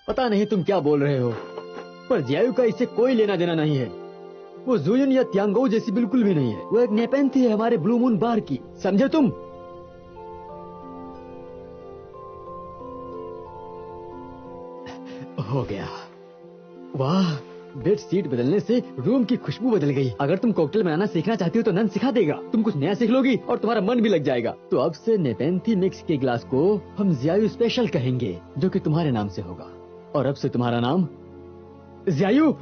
पता नहीं तुम क्या बोल रहे हो, पर जियायु का इससे कोई लेना देना नहीं है। वो जुयन या त्यांगो जैसी बिल्कुल भी नहीं है। वो एक नेपेंथी है हमारे ब्लू मून बार की, समझे तुम? हो गया। वाह, बेड शीट बदलने से रूम की खुशबू बदल गई। अगर तुम कॉकटेल बनाना सीखना चाहती हो तो नन सिखा देगा। तुम कुछ नया सीख लोगी और तुम्हारा मन भी लग जाएगा। तो अब से नेपेंथी मिक्स के गिलास को हम जियायु स्पेशल कहेंगे, जो कि तुम्हारे नाम से होगा। और अब से तुम्हारा नाम जियायु।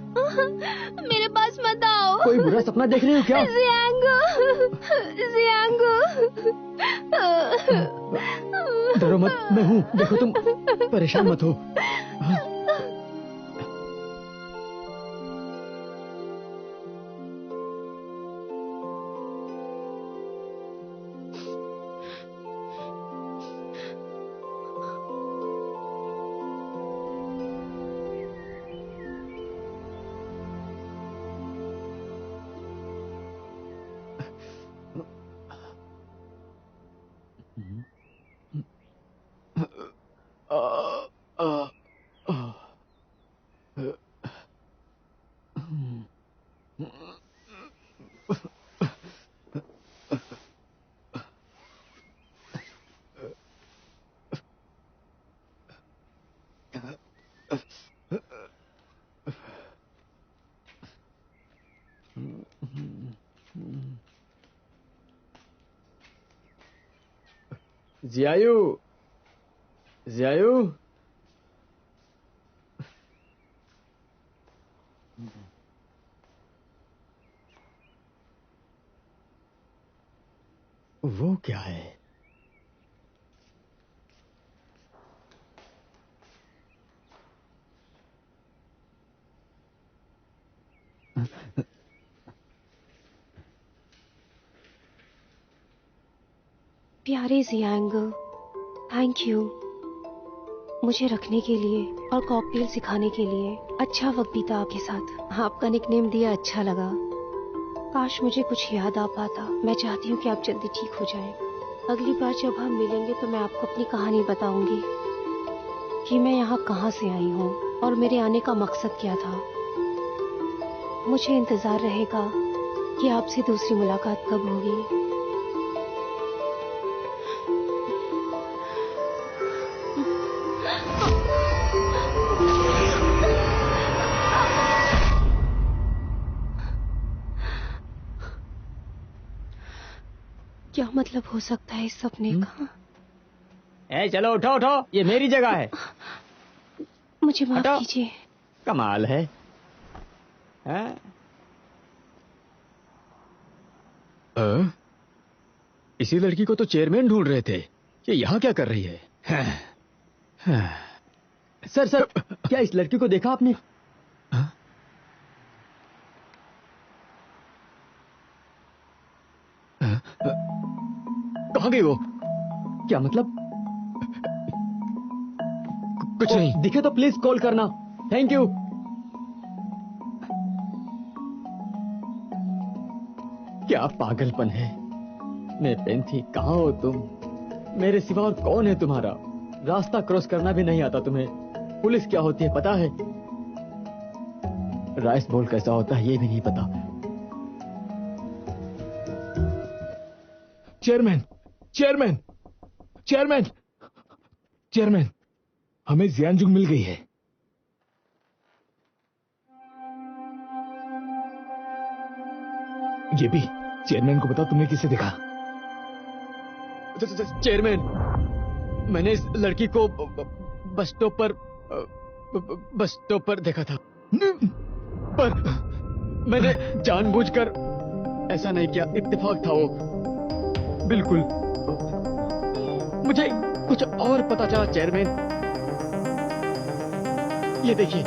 मेरे पास मत आओ। कोई बुरा सपना देख रही हो क्या? जियांगो, जियांगो। डरो मत, मैं हूँ। देखो तुम परेशान मत हो। जियायु, जियायु। वो क्या है? प्यारे जियांगो, थैंक यू मुझे रखने के लिए और कॉकटेल सिखाने के लिए। अच्छा वक्त बीता आपके साथ। आपका निकनेम दिया अच्छा लगा। काश मुझे कुछ याद आ पाता। मैं चाहती हूँ कि आप जल्दी ठीक हो जाएं। अगली बार जब हम मिलेंगे तो मैं आपको अपनी कहानी बताऊंगी कि मैं यहाँ कहाँ से आई हूँ और मेरे आने का मकसद क्या था। मुझे इंतजार रहेगा कि आपसे दूसरी मुलाकात कब होगी। क्या मतलब हो सकता है इस सपने का? ए चलो उठो उठो, ये मेरी जगह है। मुझे माफ हटो। कीजिए। कमाल है, हैं? इसी लड़की को तो चेयरमैन ढूंढ रहे थे। ये यहाँ क्या कर रही है? सर सर, क्या इस लड़की को देखा आपने? कहाँ गई वो? क्या मतलब? कुछ नहीं। दिखे तो प्लीज कॉल करना। Thank you. क्या पागलपन है। नेपेंथी, कहाँ हो तुम? मेरे सिवा और कौन है तुम्हारा? रास्ता क्रॉस करना भी नहीं आता तुम्हें। पुलिस क्या होती है पता है? राइस बोल कैसा होता है ये भी नहीं पता। चेयरमैन, चेयरमैन, चेयरमैन, चेयरमैन, हमें जियांजुंग मिल गई है। ये भी चेयरमैन को बताओ तुमने किसे देखा? चेयरमैन, मैंने इस लड़की को बस स्टॉप पर देखा था, पर मैंने जानबूझकर ऐसा नहीं किया। इत्तेफाक था वो, बिल्कुल। मुझे कुछ और पता चला चेयरमैन। ये देखिए,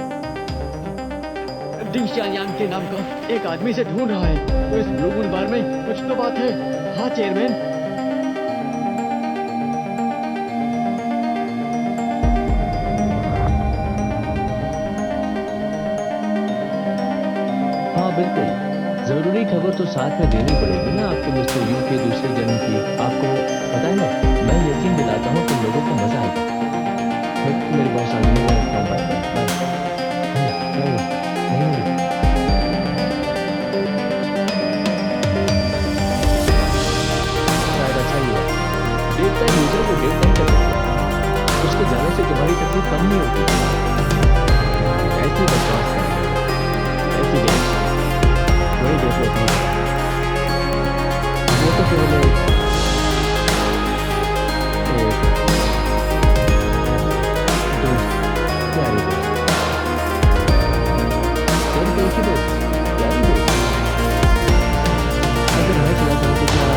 डिंग शानयान के नाम का एक आदमी से ढूंढ रहा है। तो इस ब्लू मून बार में कुछ तो बात है। हाँ चेयरमैन। हाँ बिल्कुल, जरूरी खबर तो साथ में देनी पड़ेगी ना आपको मिस्टर यू के दूसरे जन्म की। आपको पता है ना, मैं यकीन दिलाता हूँ तुम लोगों को मजा आएगा। मेरे बहुत सारे लोग हैं। तुम्हारी तकलीफ कम नहीं होती। ऐसी बकवास कर, ऐसी गैस वही देखो अपनी। वो तो केवल एक दोस्त, प्यारी दोस्त, सिर्फ एक ही दोस्त, प्यारी दोस्त। अगर मैं चला जाऊँ तो क्या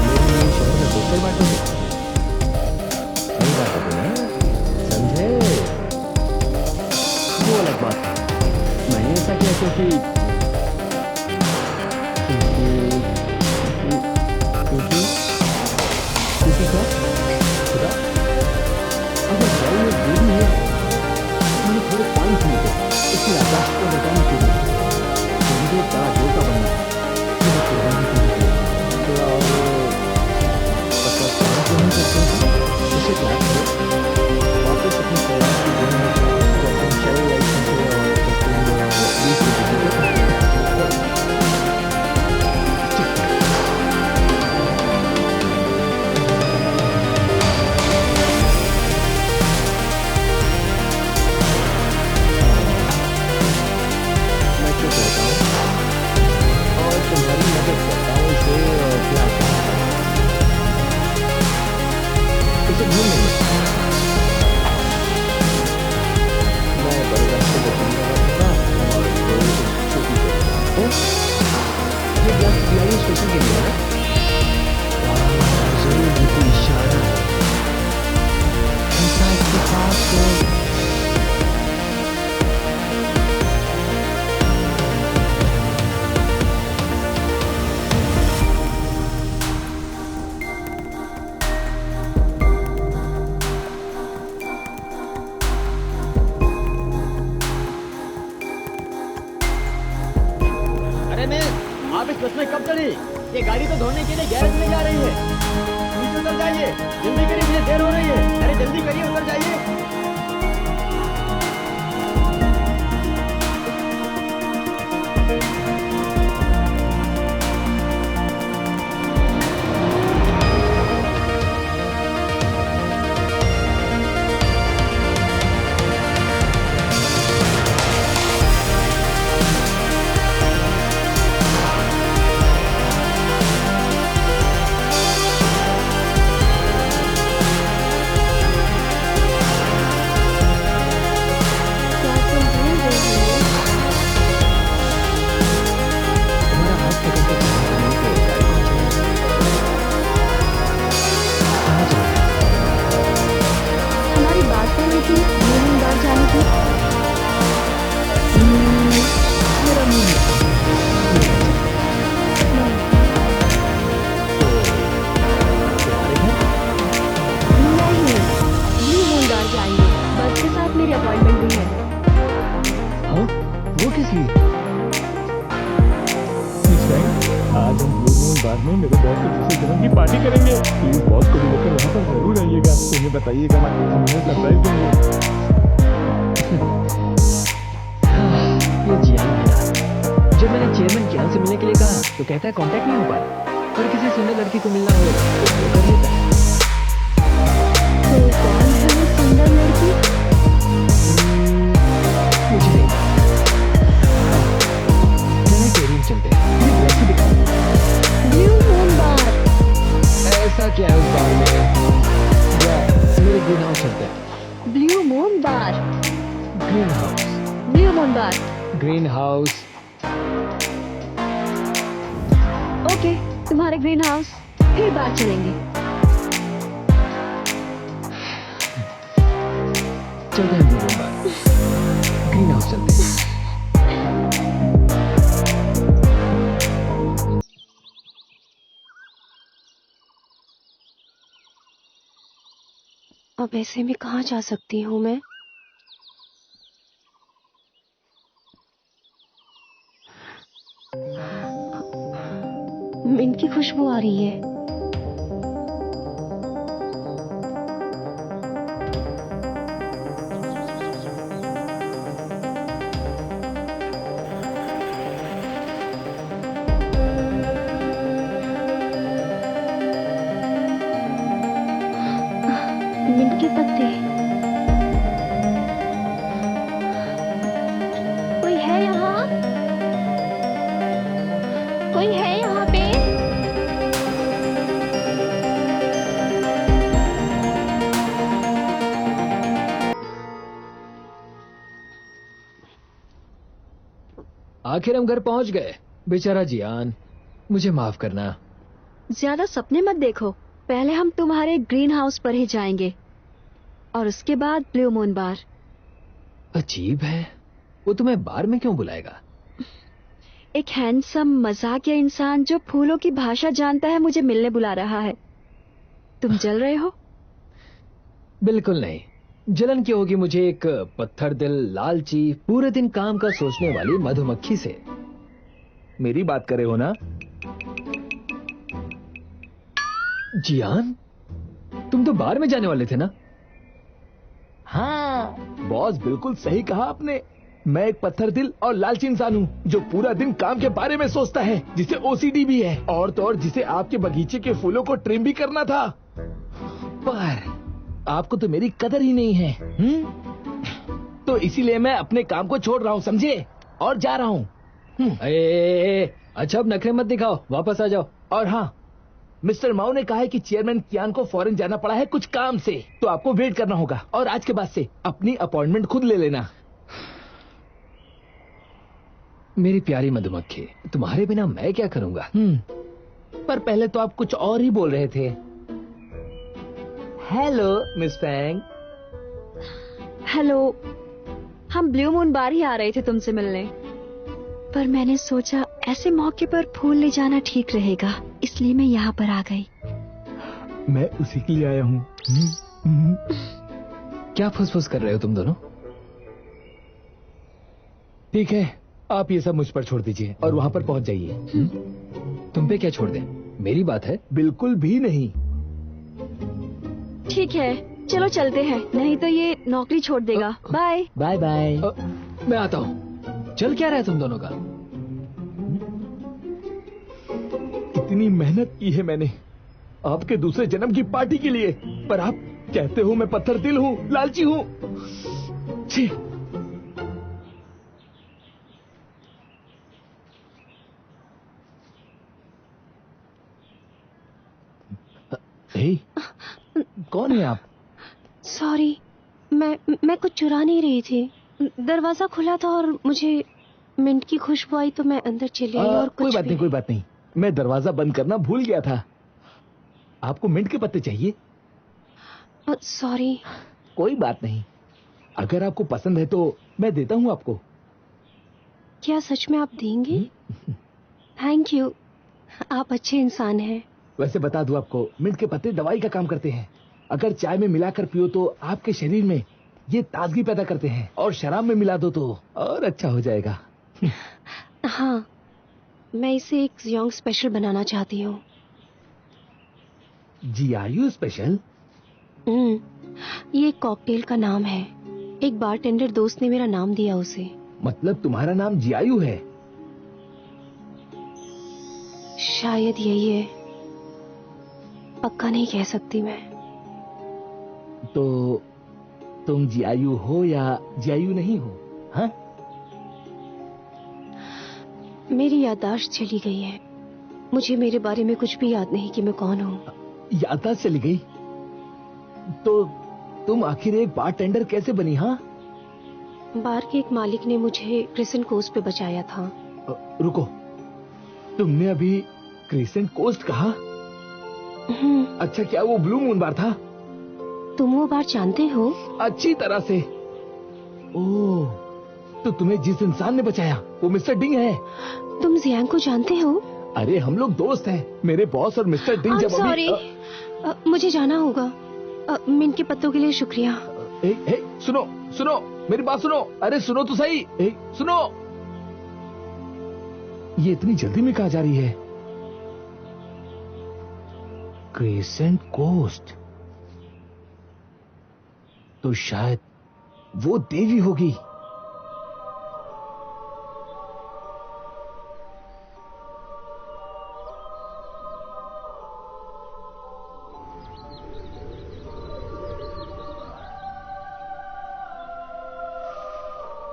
मेरे लिए शहर में दोस्त बांटेंगे? नहीं बांटोगे ना, समझे? वो अलग बात है। मैंने ऐसा किया क्योंकि क्या खुदा, अगर भाई में दूर नहीं है, मुझे थोड़े टाइम चाहिए थे इसलिए आकाश को बताने के लिए मुझे बड़ा जोता बनना है। मुझे कुर्बानी करनी है। थोड़ा और पता क्या नहीं करते हैं, इसे क्या करो वापस अपने परिवार की दुनिया में पोटेंशियल लाइसेंस और तुम्हारी मदद करता हूँ इसे क्या इसे ढूंढ लेंगे। मैं बड़े रास्ते को ढूंढने लगूंगा और कोई छोटी से ये ग्लास पिलाइए स्टेशन के लिए है। जरूर ये कोई इशारा है ऐसा इसके पास आप इस बस में कब चढ़ी? ये गाड़ी तो धोने के लिए गैरेज में जा रही है। नीचे उतर जाइए, जल्दी करिए, मुझे देर हो रही है। अरे जल्दी करिए, उतर जाइए। बताइएगा, मैं सरप्राइज दूंगी। ये जियान बेटा, जब मैंने चेयरमैन जियान से मिलने के लिए कहा तो कहता है कांटेक्ट नहीं हो पाया, पर किसी सुंदर लड़की को मिलना हो तो वो कर लेता है। तो कौन है वो सुंदर लड़की? मुझे नहीं पता। चले केरियम चलते हैं, ये वैसे दिखाओ। ब्लू मून बार। ऐसा क्या है उस बार में? मेरे ग्रीन हाउस चलते हैं। Blue moon bar. Green house. Blue moon bar. Green house. Okay, तुम्हारे ग्रीन हाउस, फिर बात चलेंगे। चलते हैं blue moon bar. Green house चलते हैं। अब ऐसे में कहाँ जा सकती हूँ मैं? मिंट की खुशबू आ रही है। मिंट के पत्ते। आखिर हम घर पहुंच गए। बेचारा जियान, मुझे माफ करना। ज्यादा सपने मत देखो, पहले हम तुम्हारे ग्रीन हाउस पर ही जाएंगे और उसके बाद ब्लू मून बार। अजीब है, वो तुम्हें बार में क्यों बुलाएगा? एक हैंडसम मजाकिया इंसान जो फूलों की भाषा जानता है मुझे मिलने बुला रहा है। तुम जल रहे हो? बिल्कुल नहीं। जलन क्यों होगी मुझे एक पत्थर दिल, लालची, पूरे दिन काम का सोचने वाली मधुमक्खी से? मेरी बात करे हो ना? जियान, तुम तो बार में जाने वाले थे ना? हाँ बॉस, बिल्कुल सही कहा आपने। मैं एक पत्थर दिल और लालची इंसान हूँ जो पूरा दिन काम के बारे में सोचता है, जिसे ओसीडी भी है, और तो और जिसे आपके बगीचे के फूलों को ट्रिम भी करना था। पर आपको तो मेरी कदर ही नहीं है। तो इसीलिए मैं अपने काम को छोड़ रहा हूँ, समझे, और जा रहा हूँ। अच्छा अब नखरे मत दिखाओ, वापस आ जाओ। और हाँ, मिस्टर माओ ने कहा है कि चेयरमैन कियान को फॉरेन जाना पड़ा है कुछ काम से, तो आपको वेट करना होगा और आज के बाद से अपनी अपॉइंटमेंट खुद ले लेना। मेरी प्यारी मधुमक्खी, तुम्हारे बिना मैं क्या करूंगा? पर पहले तो आप कुछ और ही बोल रहे थे। Hello miss Fang. हेलो, हम ब्लू मून बार ही आ रहे थे तुमसे मिलने, पर मैंने सोचा ऐसे मौके पर फूल ले जाना ठीक रहेगा, इसलिए मैं यहाँ पर आ गई। मैं उसी के लिए आया हूँ। क्या फुसफुस कर रहे हो तुम दोनों? ठीक है, आप ये सब मुझ पर छोड़ दीजिए और वहाँ पर पहुँच जाइए। तुम पे क्या छोड़ दें? मेरी बात है। बिल्कुल भी नहीं। ठीक है, चलो चलते हैं, नहीं तो ये नौकरी छोड़ देगा। Bye bye bye. मैं आता हूँ। चल क्या रहा है तुम दोनों का? इतनी मेहनत की है मैंने आपके दूसरे जन्म की पार्टी के लिए, पर आप कहते हो मैं पत्थर दिल हूँ, लालची हूँ। छी। हे, कौन है आप? सॉरी, मैं कुछ चुरा नहीं रही थी। दरवाजा खुला था और मुझे मिंट की खुशबू आई तो मैं अंदर चली आई और कोई कुछ बात नहीं, कोई बात नहीं। मैं दरवाजा बंद करना भूल गया था। आपको मिंट के पत्ते चाहिए? सॉरी। कोई बात नहीं, अगर आपको पसंद है तो मैं देता हूँ आपको। क्या सच में आप देंगे? थैंक यू, आप अच्छे इंसान हैं। वैसे बता दूं आपको, मिंट के पत्ते दवाई का काम करते हैं। अगर चाय में मिलाकर पियो तो आपके शरीर में ये ताजगी पैदा करते हैं, और शराब में मिला दो तो और अच्छा हो जाएगा। हाँ, मैं इसे एक यंग स्पेशल बनाना चाहती हूँ। जियायू स्पेशल? ये एक कॉकटेल का नाम है। एक बारटेंडर दोस्त ने मेरा नाम दिया उसे। मतलब तुम्हारा नाम जियायू है? शायद यही है, पक्का नहीं कह सकती मैं। तो तुम जियायू हो या जियायू नहीं हो? हाँ? मेरी याददाश्त चली गई है, मुझे मेरे बारे में कुछ भी याद नहीं कि मैं कौन हूँ। याददाश्त चली गई? तो तुम आखिर एक बारटेंडर कैसे बनी? हाँ, बार के एक मालिक ने मुझे क्रिसेंट कोस्ट पे बचाया था। रुको, तुमने अभी क्रिसेंट कोस्ट कहा? अच्छा, क्या वो ब्लू मून बार था? तुम वो बार जानते हो? अच्छी तरह से। ओह, तो तुम्हें जिस इंसान ने बचाया वो मिस्टर डिंग है। तुम जियांग को जानते हो? अरे हम लोग दोस्त हैं। मेरे बॉस और मिस्टर डिंग जब सॉरी, मुझे जाना होगा। मिंट के पत्तों के लिए शुक्रिया। सुनो सुनो, मेरी बात सुनो। अरे सुनो तो सही। सुनो, ये इतनी जल्दी में कहाँ जा रही है? क्रिसेंट कोस्ट, तो शायद वो देवी होगी।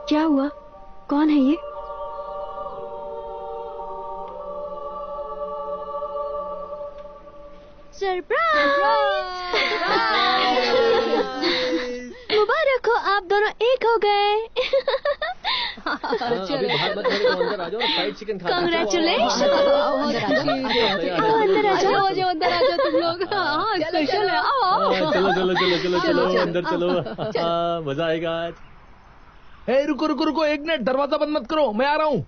क्या हुआ? कौन है ये? मुबारक हो, आप दोनों एक हो गए। अभी बाहर मत खड़े रहो, अंदर आ जाओ और फ्राइड चिकन खा लो। Congratulations! अंदर आ जाओ अंदर आ जाओ तुम लोग। हाँ स्पेशल है, आओ चलो चलो चलो चलो चलो अंदर चलो, मजा आएगा आज। ए, रुको रुको रुको, एक मिनट, दरवाजा बंद मत करो, मैं आ रहा हूँ।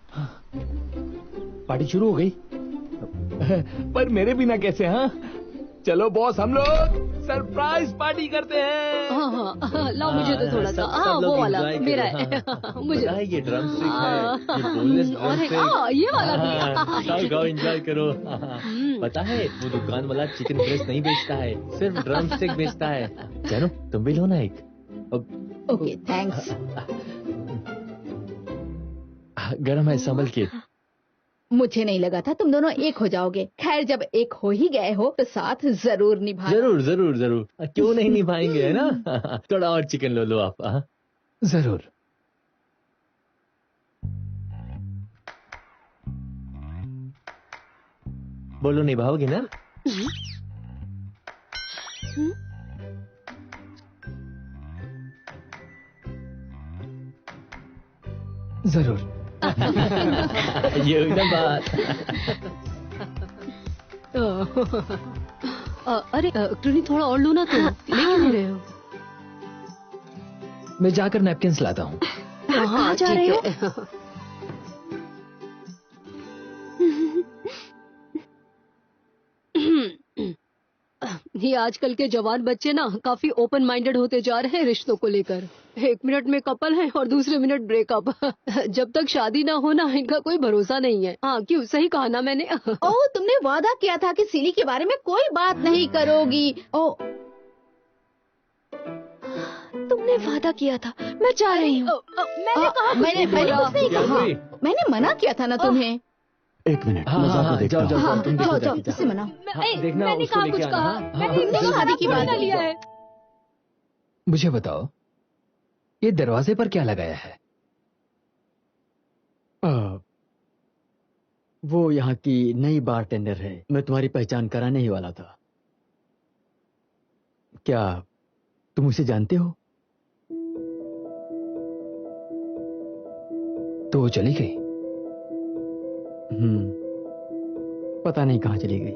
पार्टी शुरू हो गई, पर मेरे बिना कैसे? हाँ चलो बॉस, हम लोग सरप्राइज पार्टी करते हैं। हाँ, लाओ मुझे तो थोड़ा सा। हाँ वो वाला मेरा है। मुझे पता है ये ड्रम स्टिक है, ये बोनलेस ड्रम स्टिक। ये वाला भी। खाओ खाओ, एंजॉय करो। पता है वो दुकान वाला चिकन ब्रेस्ट नहीं बेचता है, सिर्फ ड्रम स्टिक बेचता है। जानो तुम भी लो ना एक। Okay thanks. गरम है, संभल के। मुझे नहीं लगा था तुम दोनों एक हो जाओगे। खैर जब एक हो ही गए हो तो साथ जरूर निभाना। जरूर जरूर जरूर, क्यों नहीं निभाएंगे, है ना। थोड़ा और चिकन लो आप। जरूर। बोलो निभाओगे ना? जरूर। ये हुई ना बात। अरे टूनी थोड़ा और लो ना तुम। ले क्यों नहीं रहे हो? मैं जाकर नैपकिन्स लाता हूँ। कहाँ जा रहे हो? ये आजकल के जवान बच्चे ना काफी ओपन माइंडेड होते जा रहे हैं रिश्तों को लेकर। एक मिनट में कपल है और दूसरे मिनट ब्रेकअप। जब तक शादी ना हो ना इनका कोई भरोसा नहीं है। हाँ क्यों, सही कहा ना मैंने? ओह तुमने वादा किया था कि सीली के बारे में कोई बात नहीं करोगी। ओह तुमने वादा किया था, मैं जा रही हूँ। मैंने कहा मैंने कुछ नहीं कहा। मैंने मना किया था ना तुम्हें। एक मिनट, हाँ, मजाक हाँ, को देखता जाओ, हूँ। जाओ, हाँ जाओ जाओ, इससे मनाओ। देखना मैंने उसको कहा लेके कुछ आना, कहा। हाँ? मैंने शादी की बात लिया है। मुझे बताओ, ये दरवाजे पर क्या लगाया है? वो यहाँ की नई बारटेंडर है, मैं तुम्हारी पहचान कराने ही वाला था। क्या तुम उसे जानते हो? तो वो चली गई? पता नहीं कहाँ चली गई।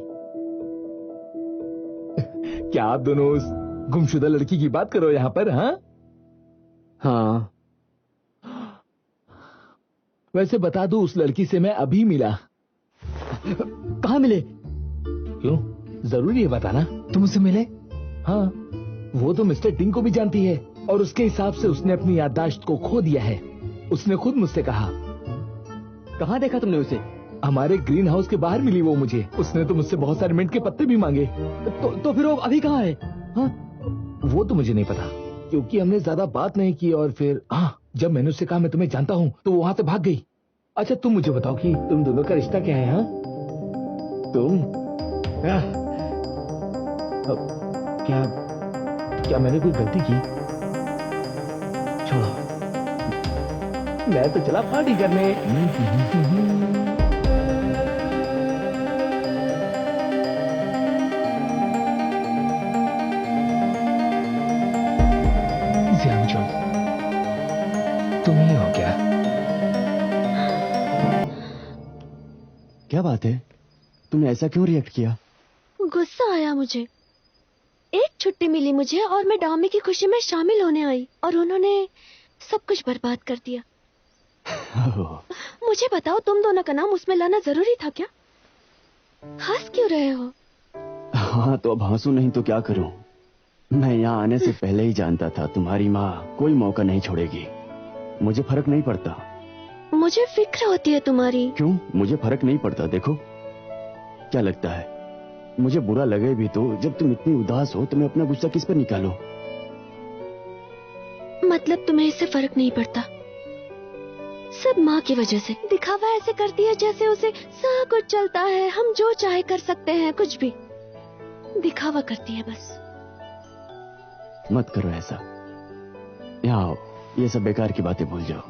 क्या आप दोनों उस गुमशुदा लड़की की बात करो यहाँ पर? हाँ हाँ, वैसे बता दूं, उस लड़की से मैं अभी मिला। कहाँ मिले? क्यों, जरूरी है बताना? तुम उससे मिले? हाँ, वो तो मिस्टर टिंग को भी जानती है और उसके हिसाब से उसने अपनी याददाश्त को खो दिया है। उसने खुद मुझसे कहा। कहाँ देखा तुमने उसे? हमारे ग्रीन हाउस के बाहर मिली वो मुझे। उसने तो मुझसे बहुत सारे मिंट के पत्ते भी मांगे। तो फिर वो अभी कहाँ है? हाँ? वो तो मुझे नहीं पता, क्योंकि हमने ज्यादा बात नहीं की। और फिर हाँ, जब मैंने उससे कहा मैं तुम्हें जानता हूँ, तो वो वहां से भाग गई। अच्छा तुम मुझे बताओ कि तुम दोनों का रिश्ता क्या है? हाँ तुम क्या मैंने कोई गलती की? छोड़ो, मैं तो चला पार्टी करने। तुम ही हो क्या? क्या बात है, तुमने ऐसा क्यों रिएक्ट किया? गुस्सा आया मुझे। एक छुट्टी मिली मुझे और मैं डामी की खुशी में शामिल होने आई और उन्होंने सब कुछ बर्बाद कर दिया। मुझे बताओ, तुम दोनों का नाम उसमें लाना जरूरी था क्या? हंस क्यों रहे हो? हाँ तो अब हंसू नहीं तो क्या करूं? मैं यहाँ आने से पहले ही जानता था तुम्हारी माँ कोई मौका नहीं छोड़ेगी। मुझे फर्क नहीं पड़ता। मुझे फिक्र होती है तुम्हारी। क्यों, मुझे फर्क नहीं पड़ता। देखो क्या लगता है, मुझे बुरा लगे भी तो जब तुम इतनी उदास हो तो मैं अपना गुस्सा किस पर निकालूं? मतलब तुम्हें इससे फर्क नहीं पड़ता? सब माँ की वजह से दिखावा ऐसे करती है जैसे उसे सब कुछ चलता है, हम जो चाहे कर सकते हैं, कुछ भी दिखावा करती है बस। मत करो ऐसा। यहाँ आओ, ये सब बेकार की बातें भूल जाओ।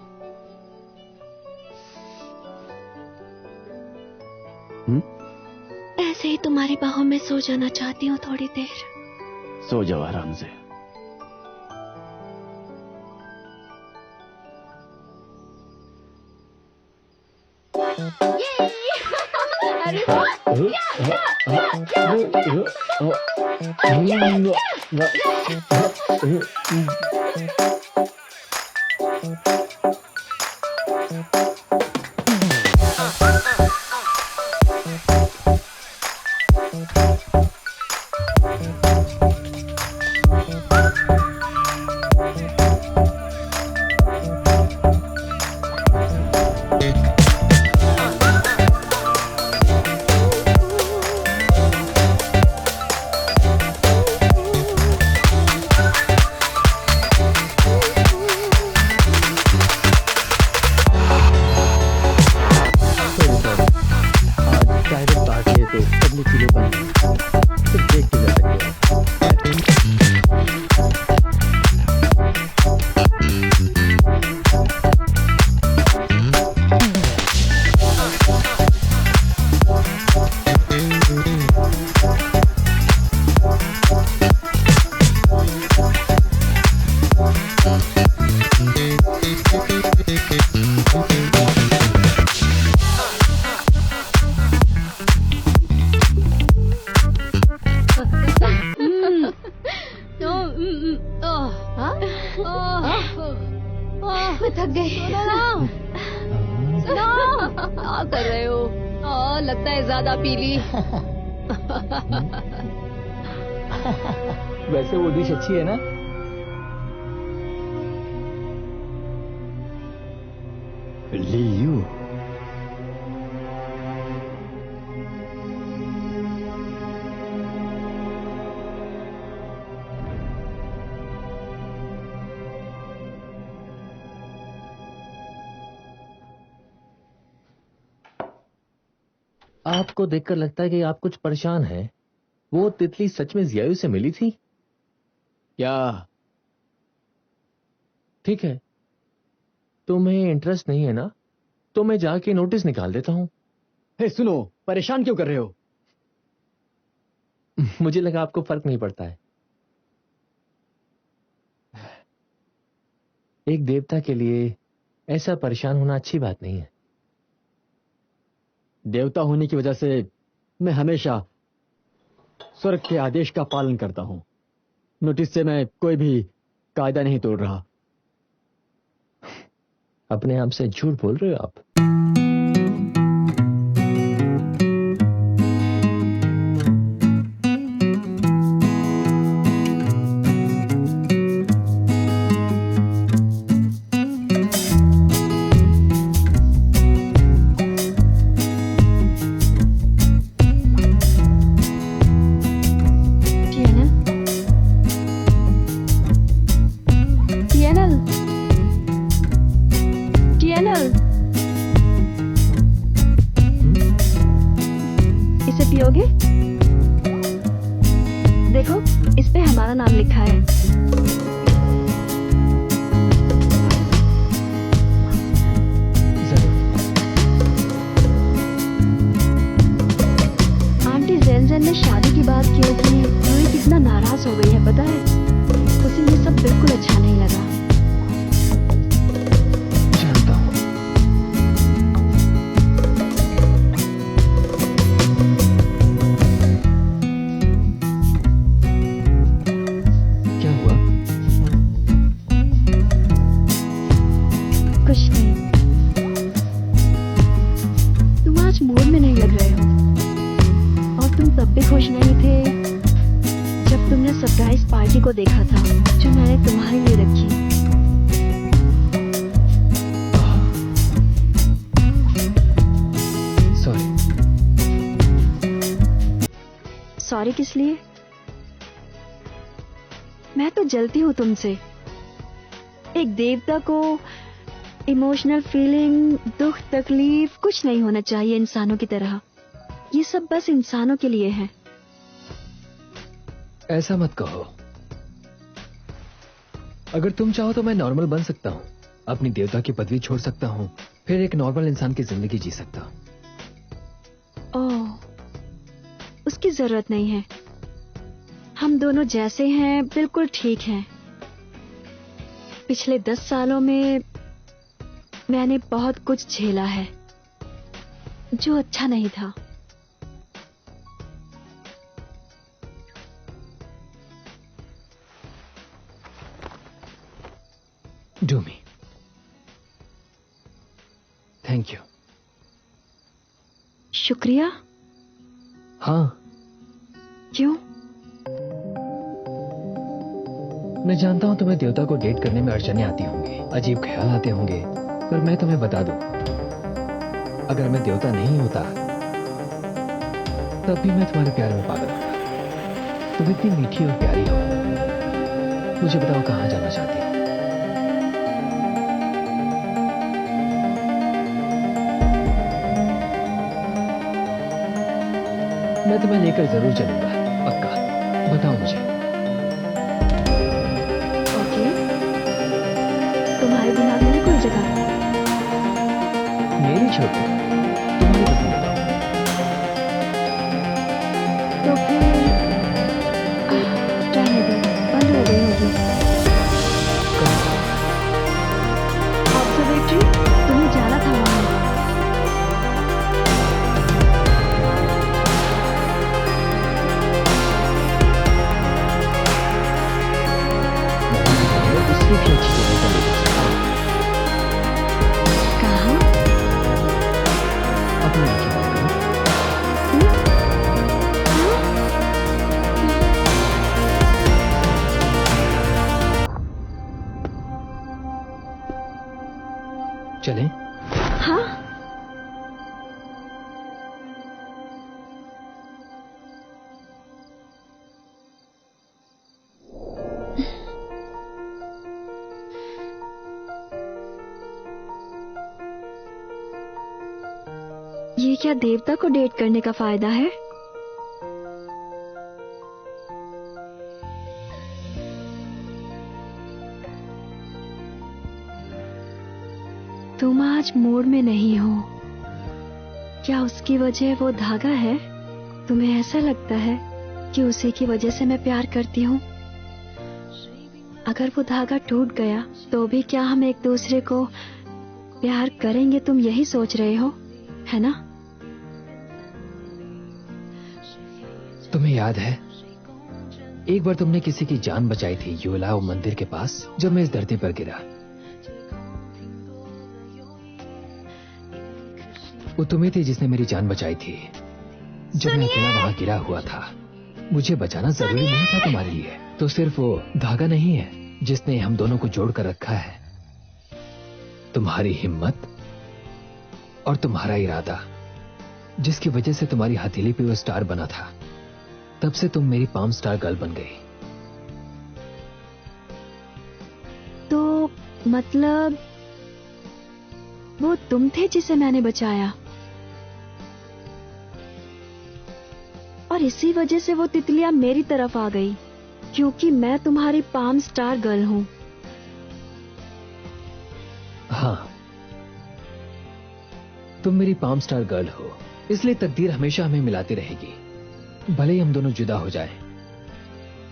ऐसे ही तुम्हारी बाहों में सो जाना चाहती हूँ थोड़ी देर। सो जाओ आराम से। मैं थक गई। क्या कर रहे हो? लगता है ज्यादा पी ली। वैसे वो डिश अच्छी है ना? लियू, आपको देखकर लगता है कि आप कुछ परेशान हैं। वो तितली सच में जियायु से मिली थी? क्या? ठीक है, तुम्हें इंटरेस्ट नहीं है ना, तो मैं जाके नोटिस निकाल देता हूं। हे सुनो, परेशान क्यों कर रहे हो? मुझे लगा आपको फर्क नहीं पड़ता है। एक देवता के लिए ऐसा परेशान होना अच्छी बात नहीं है। देवता होने की वजह से मैं हमेशा स्वर्ग के आदेश का पालन करता हूं। नोटिस से मैं कोई भी कायदा नहीं तोड़ रहा। अपने आप से झूठ बोल रहे हो आप। इसे पियोगे? देखो, इस पे हमारा नाम लिखा है। आंटी जेनजेन ने शादी की बात की थी, रूही कितना नाराज हो गई है पता है? उसे ये सब बिल्कुल अच्छा नहीं लगा। खुश नहीं थे जब तुमने सरप्राइज पार्टी को देखा था जो मैंने तुम्हारे लिए रखी। सॉरी किस लिए? मैं तो जलती हूँ तुमसे। एक देवता को इमोशनल फीलिंग, दुख, तकलीफ कुछ नहीं होना चाहिए इंसानों की तरह। ये सब बस इंसानों के लिए है। ऐसा मत कहो। अगर तुम चाहो तो मैं नॉर्मल बन सकता हूँ, अपनी देवता की पदवी छोड़ सकता हूँ, फिर एक नॉर्मल इंसान की जिंदगी जी सकता हूँ। ओह, उसकी जरूरत नहीं है। हम दोनों जैसे हैं बिल्कुल ठीक हैं। पिछले 10 सालों में मैंने बहुत कुछ झेला है जो अच्छा नहीं था। Do me. Thank you. शुक्रिया। हाँ, क्यों? मैं जानता हूं तुम्हें देवता को डेट करने में अड़चने आती होंगी, अजीब ख्याल आते होंगे, पर मैं तुम्हें बता दूं, अगर मैं देवता नहीं होता तब भी मैं तुम्हारे प्यार में पागल होता। तुम इतनी मीठी और प्यारी हो। मुझे बताओ कहां जाना चाहती हो? मैं तुम्हें लेकर जरूर चलूंगा, पक्का। बताओ मुझे। ओके, तुम्हारे दिमाग में है कोई जगह? मेरी छोटी, तुम्हारी पसंद बताओ। तो फिर रहने दो, बंद हो गई होगी। ऑब्जर्वेटरी, तुम्हें जाना था वहां। उससे भी अच्छी जगह का लेकर चलता हूं। कहाँ? अपनी आंखें बंद करो। चलें? हाँ, ये क्या देवता को डेट करने का फायदा है? तुम आज मूड में नहीं हो। क्या उसकी वजह वो धागा है? तुम्हें ऐसा लगता है कि उसी की वजह से मैं प्यार करती हूँ? अगर वो धागा टूट गया तो भी क्या हम एक दूसरे को प्यार करेंगे? तुम यही सोच रहे हो, है ना? तुम्हें याद है एक बार तुमने किसी की जान बचाई थी युलाओ मंदिर के पास, जब मैं इस धरती पर गिरा। वो तुम्हें थी जिसने मेरी जान बचाई थी जब मैं अकेला वहां गिरा हुआ था। मुझे बचाना जरूरी नहीं था तुम्हारे लिए। तो सिर्फ वो धागा नहीं है जिसने हम दोनों को जोड़ कर रखा है, तुम्हारी हिम्मत और तुम्हारा इरादा, जिसकी वजह से तुम्हारी हथेली पे वो स्टार बना था। तब से तुम मेरी पाम स्टार गर्ल बन गई। तो मतलब वो तुम थे जिसे मैंने बचाया, और इसी वजह से वो तितलियां मेरी तरफ आ गई, क्योंकि मैं तुम्हारी पाम स्टार गर्ल हूं। हाँ, तुम मेरी पाम स्टार गर्ल हो, इसलिए तकदीर हमेशा हमें मिलाती रहेगी। भले ही हम दोनों जुदा हो जाएं,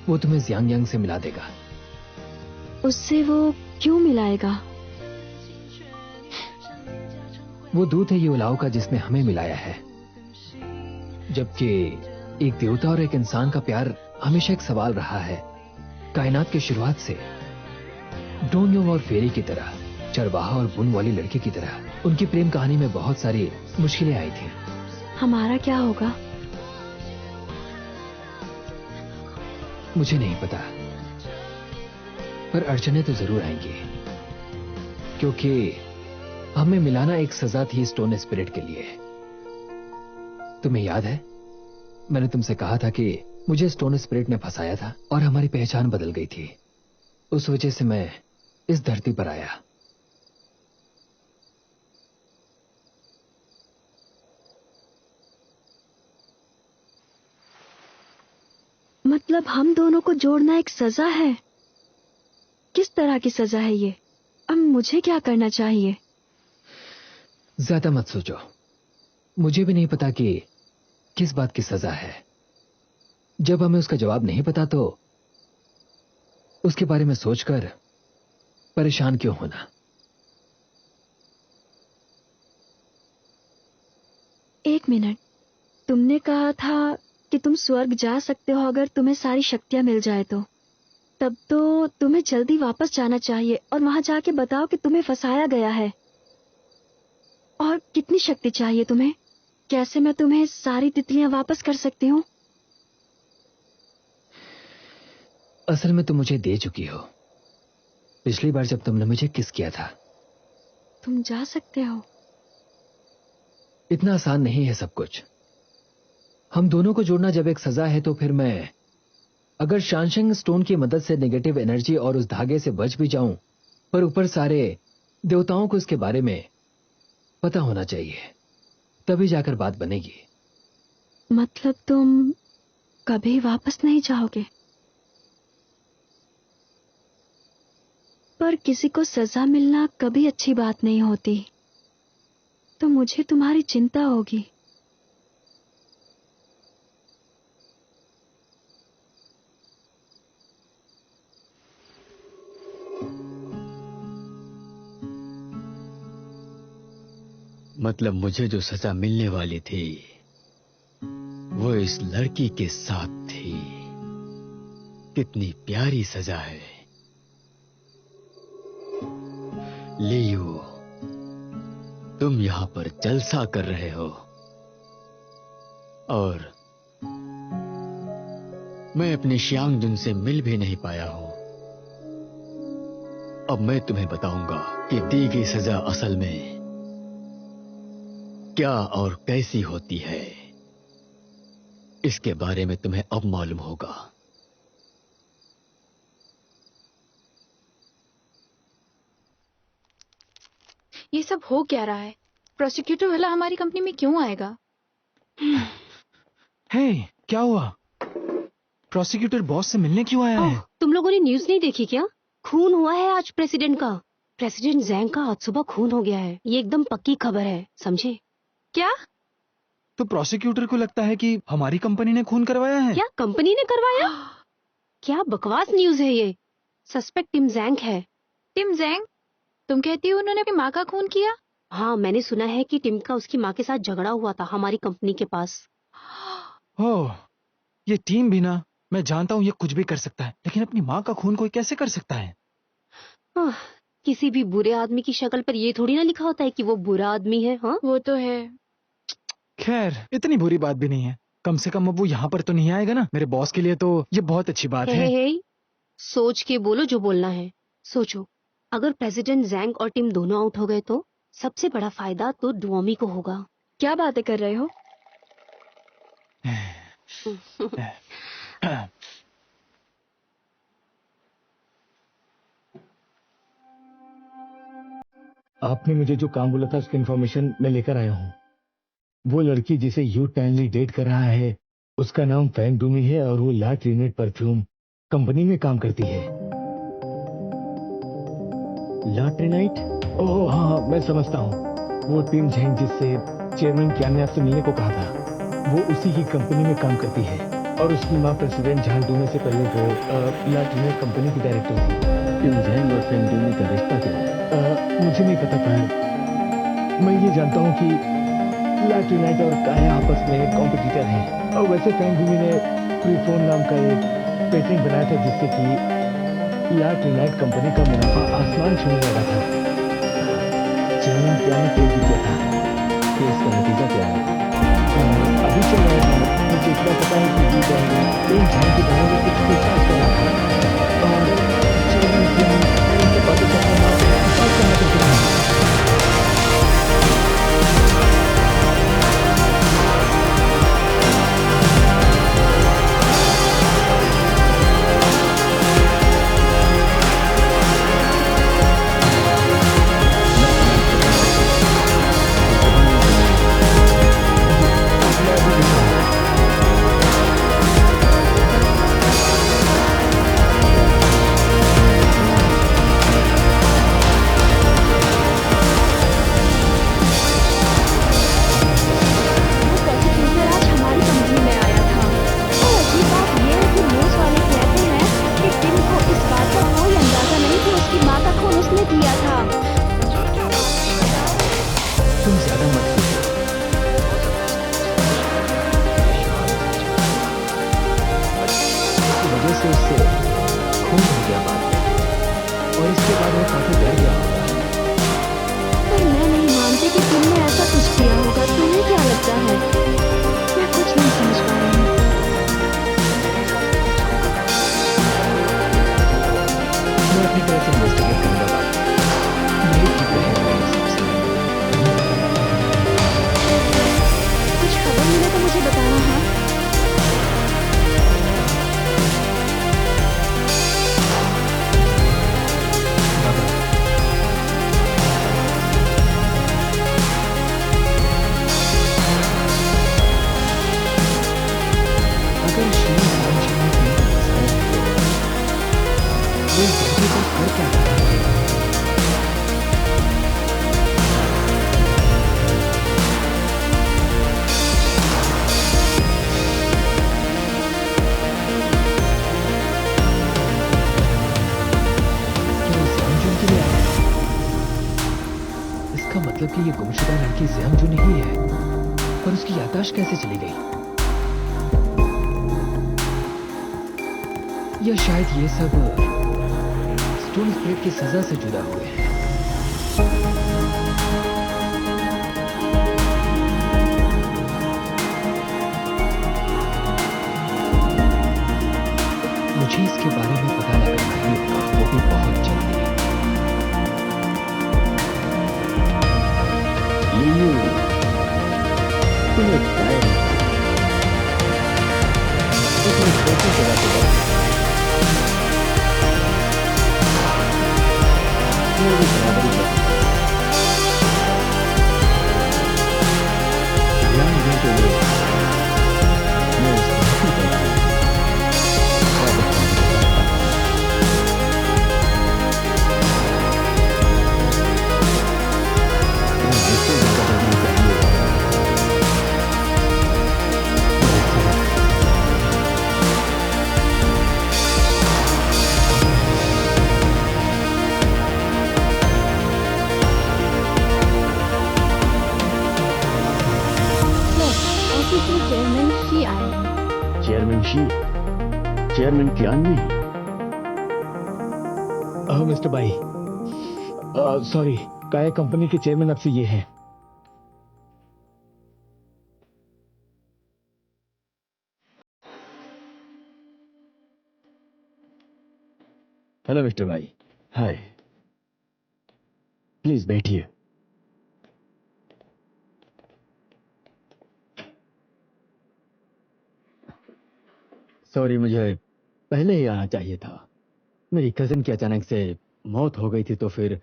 वो तुम्हें ज़ियांग यांग से मिला देगा। उससे वो क्यों मिलाएगा? वो दूत है युलाओ का जिसने हमें मिलाया है। जबकि एक देवता और एक इंसान का प्यार हमेशा एक सवाल रहा है, कायनात की शुरुआत से। डोन्यो और फेरी की तरह, चरवाहा और बुन वाली लड़की की तरह उनकी प्रेम कहानी में बहुत सारी मुश्किलें आई थी। हमारा क्या होगा? मुझे नहीं पता, पर अड़चने तो जरूर आएंगी, क्योंकि हमें मिलाना एक सजा थी स्टोन स्पिरिट के लिए। तुम्हें याद है मैंने तुमसे कहा था कि मुझे स्टोन स्पिरिट ने फंसाया था और हमारी पहचान बदल गई थी। उस वजह से मैं इस धरती पर आया। मतलब हम दोनों को जोड़ना एक सजा है? किस तरह की सजा है ये? अब मुझे क्या करना चाहिए? ज्यादा मत सोचो, मुझे भी नहीं पता कि किस बात की सजा है। जब हमें उसका जवाब नहीं पता तो उसके बारे में सोचकर परेशान क्यों होना। एक मिनट, तुमने कहा था कि तुम स्वर्ग जा सकते हो अगर तुम्हें सारी शक्तियां मिल जाए तो तब तो तुम्हें जल्दी वापस जाना चाहिए और वहां जाके बताओ कि तुम्हें फंसाया गया है। और कितनी शक्ति चाहिए तुम्हें? कैसे मैं तुम्हें सारी तितलियां वापस कर सकती हूँ? असल में तुम मुझे दे चुकी हो, पिछली बार जब तुमने मुझे किस किया था। तुम जा सकते हो। इतना आसान नहीं है सब कुछ। हम दोनों को जोड़ना जब एक सजा है तो फिर मैं अगर शानशंग स्टोन की मदद से नेगेटिव एनर्जी और उस धागे से बच भी जाऊं, पर ऊपर सारे देवताओं को इसके बारे में पता होना चाहिए, तभी जाकर बात बनेगी। मतलब तुम कभी वापस नहीं जाओगे? पर किसी को सजा मिलना कभी अच्छी बात नहीं होती, तो मुझे तुम्हारी चिंता होगी। मतलब मुझे जो सजा मिलने वाली थी वो इस लड़की के साथ थी। कितनी प्यारी सजा है। लियू, तुम यहां पर जलसा कर रहे हो और मैं अपने श्यांगदुन से मिल भी नहीं पाया हूं। अब मैं तुम्हें बताऊंगा कि दी गई सजा असल में क्या और कैसी होती है। इसके बारे में तुम्हें अब मालूम होगा। ये सब हो क्या रहा है? प्रोसिक्यूटर वाला हमारी कंपनी में क्यों आएगा? हे, क्या हुआ? प्रोसिक्यूटर बॉस से मिलने क्यों आया है? तुम लोगों ने न्यूज नहीं देखी क्या? खून हुआ है आज प्रेसिडेंट का। प्रेसिडेंट जैंग का आज सुबह खून हो गया है। ये एकदम पक्की खबर है, समझे? क्या? तो प्रोसिक्यूटर को लगता है कि हमारी कंपनी ने खून करवाया है। क्या कंपनी ने करवाया? क्या बकवास न्यूज है ये। सस्पेक्ट टिम जैंग है। टिम जैंग? तुम कहती हो उन्होंने अपनी माँ का खून किया? हाँ, मैंने सुना है कि टिम का उसकी माँ के साथ झगड़ा हुआ था हमारी कंपनी के पास। ओह, ये टीम भी ना, मैं जानता हूँ ये कुछ भी कर सकता है, लेकिन अपनी माँ का खून कोई कैसे कर सकता है? किसी भी बुरे आदमी की शक्ल पर ये थोड़ी ना लिखा होता है कि वो बुरा आदमी है। हाँ, वो तो है। खैर, इतनी बुरी बात भी नहीं है। कम से कम अब वो यहाँ पर तो नहीं आएगा ना। मेरे बॉस के लिए तो ये बहुत अच्छी बात है। हे, सोच के बोलो जो बोलना है। सोचो, अगर प्रेसिडेंट जैंग और टिम दोनों आउट हो गए तो सबसे बड़ा फायदा तो डुओमी को होगा। क्या बातें कर रहे हो? आपने मुझे जो काम बोला था उसकी इन्फॉर्मेशन मैं लेकर आया हूँ। वो लड़की जिसे यू टाइमली डेट कर रहा है उसका नाम फैंग डूमी है और वो ला ट्रिनेट परफ्यूम कंपनी में काम करती है। ला ट्रिनाइट? ओह हाँ, मैं समझता हूँ। वो टीम झैंग जिससे चेयरमैन क्यान ने आपसे मिलने को कहा था, वो उसी की कंपनी में काम करती है और उसकी माँ प्रेसिडेंट झांग डूमे से पहले वो ला ट्रिनेट कंपनी की डायरेक्टर थी। टीम झैंग और फैंग डूमी का रिश्ता क्या है? मुझे नहीं पता पर मैं ये जानता हूँ कि ला ट्रिनाइट और काया आपस में कॉम्पिटिटर हैं और वैसे फैंग डूमी ने प्रीफोन नाम का एक पेटेंट बनाया था जिससे कि ला ट्रिनाइट कंपनी का मुनाफा आसमान छूने लगा था। चेयरमैन क्या ने केस किया था? केस का नतीजा क्या है? अभी चल रहा है। मुझे इतना पता है कि टीम झांग के बारे में कुछ पूछताछ कर रहा था और चेयरमैन क्या ने बातें करना और करना करते हैं। इसका मतलब कि ये गुमशुदा लड़की ज़ियान जो नहीं है, पर उसकी याददाश्त कैसे चली गई? या शायद ये सब स्टोन स्प्रेड की सजा से जुड़ा हुए हैं। मुझे इसके बारे में पता लगाना ही होगा, वो भी बहुत जल्दी। तुम्हें बताया नहीं था। उसने कैसी जगह पे गया? वो भी बराबरी करती है। ध्यान देने के लिए मैं उसकी मदद करता हूँ। ऑफिस में चेयरमैन शी आए हैं। Chairman she? चेयरमैन कियान नहीं? मिस्टर बाई, सॉरी, काया कंपनी के चेयरमैन आपसे ये हैं। हेलो मिस्टर भाई। हाय, प्लीज बैठिए। सॉरी, मुझे पहले ही आना चाहिए था। मेरी कजिन की अचानक से मौत हो गई थी, तो फिर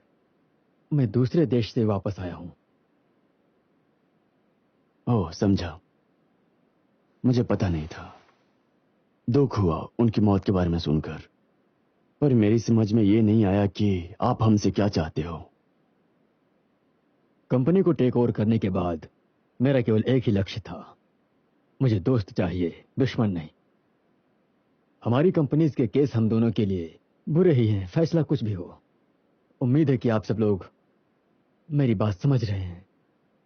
मैं दूसरे देश से वापस आया हूँ। ओह, समझा। मुझे पता नहीं था। दुख हुआ उनकी मौत के बारे में सुनकर, पर मेरी समझ में ये नहीं आया कि आप हमसे क्या चाहते हो। कंपनी को टेक ओवर करने के बाद मेरा केवल एक ही लक्ष्य था, मुझे दोस्त चाहिए, दुश्मन नहीं। हमारी कंपनीज के केस हम दोनों के लिए बुरे ही हैं, फैसला कुछ भी हो। उम्मीद है कि आप सब लोग मेरी बात समझ रहे हैं,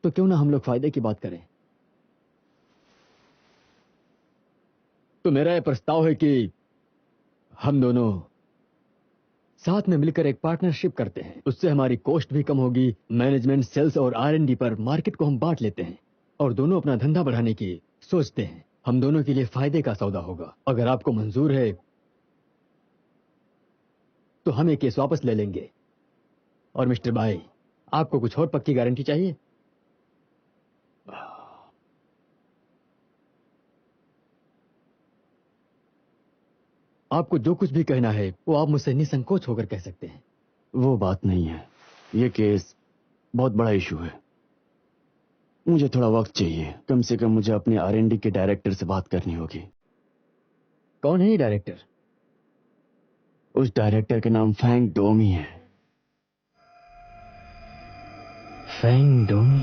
तो क्यों ना हम लोग फायदे की बात करें। तो मेरा यह प्रस्ताव है कि हम दोनों साथ में मिलकर एक पार्टनरशिप करते हैं। उससे हमारी कॉस्ट भी कम होगी, मैनेजमेंट, सेल्स और R&D पर मार्केट को हम बांट लेते हैं और दोनों अपना धंधा बढ़ाने की सोचते हैं। हम दोनों के लिए फायदे का सौदा होगा। अगर आपको मंजूर है तो हम ये केस वापस ले लेंगे। और मिस्टर भाई, आपको कुछ और पक्की गारंटी चाहिए? आपको जो कुछ भी कहना है वो आप मुझसे निसंकोच होकर कह सकते हैं। वो बात नहीं है, ये केस बहुत बड़ा इशू है। मुझे थोड़ा वक्त चाहिए, कम से कम मुझे अपने R&D के डायरेक्टर से बात करनी होगी। कौन है ये डायरेक्टर? उस डायरेक्टर का नाम फैंग डोमी है। फैंग डोमी?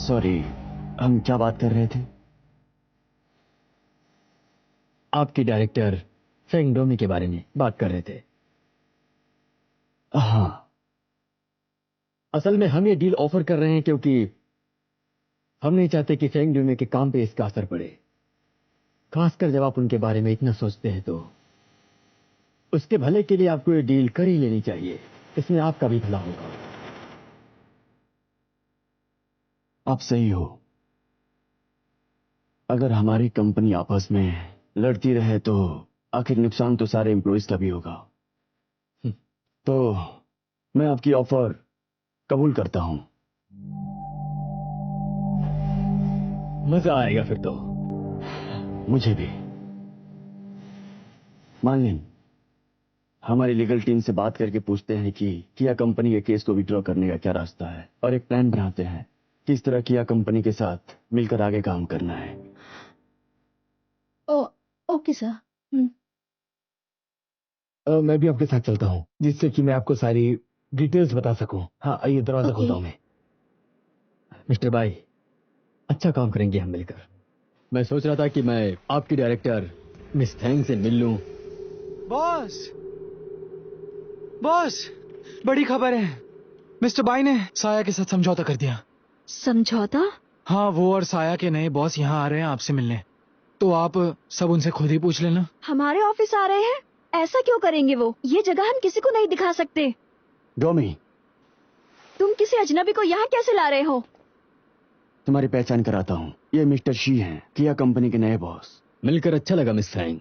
सॉरी, हम क्या बात कर रहे थे? आपकी डायरेक्टर फैंग डोमी के बारे में बात कर रहे थे। हाँ, असल में हम ये डील ऑफर कर रहे हैं क्योंकि हम नहीं चाहते कि फैंग डोमी के काम पे इसका असर पड़े। खासकर जब आप उनके बारे में इतना सोचते हैं तो उसके भले के लिए आपको ये डील कर ही लेनी चाहिए। इसमें आपका भी भला होगा। आप सही हो। अगर हमारी कंपनी आपस में लड़ती रहे तो आखिर नुकसान तो सारे एम्प्लॉइज का भी होगा। तो मैं आपकी ऑफर कबूल करता हूं। मजा आएगा फिर तो। मुझे भी। मान लें, हमारी लीगल टीम से बात करके पूछते हैं कि किया कंपनी के केस को विड्रॉ करने का क्या रास्ता है, और एक प्लान बनाते हैं किस तरह किया कंपनी के साथ मिलकर आगे काम करना है। Okay sir. मैं भी आपके साथ चलता हूँ, जिससे कि मैं आपको सारी डिटेल्स बता सकूं। हाँ, आइए, दरवाजा Okay. खोलता हूँ मैं। मिस्टर भाई, अच्छा काम करेंगे हम मिलकर। मैं सोच रहा था कि मैं आपकी डायरेक्टर मिस थैंग से मिल लूं। बॉस, बॉस, बड़ी खबर है। मिस्टर बाई ने साया के साथ समझौता कर दिया। समझौता? हाँ, वो और साया के नए बॉस यहाँ आ रहे हैं आपसे मिलने, तो आप सब उनसे खुद ही पूछ लेना। हमारे ऑफिस आ रहे हैं? ऐसा क्यों करेंगे वो? ये जगह हम किसी को नहीं दिखा सकते। डोमी, तुम किसी अजनबी को यहाँ कैसे ला रहे हो? तुम्हारी पहचान कराता हूँ। ये मिस्टर शी हैं, किया कंपनी के नए बॉस। मिलकर अच्छा लगा मिस थैंग।